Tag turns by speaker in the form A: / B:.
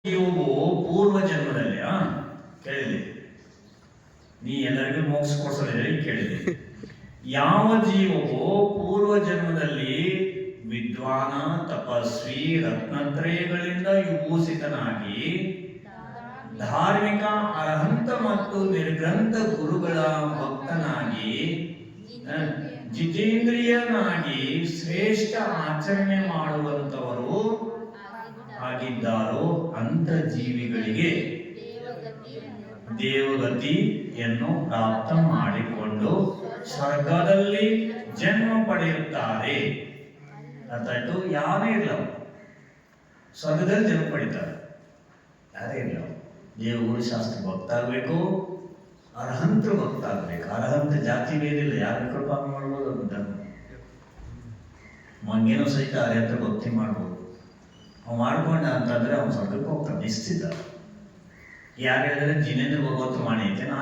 A: ಜೀವವು ಪೂರ್ವ ಜನ್ಮದಲ್ಲಿ ಕೇಳಿದೆ, ನೀ ಎಲ್ಲರಿಗೂ ಮೋಕ್ಷ ಕೊಡಿಸಲಿದೆ ಕೇಳಿದೆ. ಯಾವ ಜೀವವು ಪೂರ್ವ ಜನ್ಮದಲ್ಲಿ ವಿದ್ವಾನ, ತಪಸ್ವಿ, ರತ್ನತ್ರಯಗಳಿಂದ ವಿಭೂಷಿತನಾಗಿ ಧಾರ್ಮಿಕ, ಅರ್ಹಂತ ಮತ್ತು ನಿರ್ಗ್ರಂಥ ಗುರುಗಳ ಭಕ್ತನಾಗಿ ಜಿತೇಂದ್ರಿಯನಾಗಿ ಶ್ರೇಷ್ಠ ಆಚರಣೆ ಮಾಡುವಂತವರು ಆಗಿದ್ದಾರೋ ಅಂತ ಜೀವಿಗಳಿಗೆ ದೇವಗತಿಯನ್ನು ಪ್ರಾಪ್ತ ಮಾಡಿಕೊಂಡು ಸ್ವರ್ಗದಲ್ಲಿ ಜನ್ಮ ಪಡೆಯುತ್ತಾರೆ. ಅರ್ಥಾಯ್ತು? ಯಾರೇ ಇಲ್ಲ, ಸ್ವರ್ಗದಲ್ಲಿ ಜನ್ಮ ಪಡಿತಾರೆ. ಯಾರೇ ಇಲ್ಲ, ದೇವಗುರು ಶಾಸ್ತ್ರ ಭಕ್ತಾಗಬೇಕು, ಅರ್ಹಂತರು ಭಕ್ತಾಗಬೇಕು. ಅರ್ಹಂತ ಜಾತಿ ಬೇರಿಲ್ಲ, ಯಾರು ಕೃಪಾ ಮಾಡ್ಬೋದು ಅಂತ. ಮಂಗೇನೋ ಸಹಿತ ಅರ್ಹಂತ ಭಕ್ತಿ ಮಾಡ್ಬೋದು. ಅವ್ನು ಮಾಡ್ಕೊಂಡ ಅಂತಂದ್ರೆ ಅವ್ನು ಸ್ವರ್ಗಕ್ಕೆ ಹೋಗ್ತಾನೆ ನಿಶ್ಚಿತ. ಯಾರು ಹೇಳಿದ್ರೆ ಜಿನೇಂದ್ರ ಭಗವಂತ ಮಾಡಿ ಅಂತ ನಾ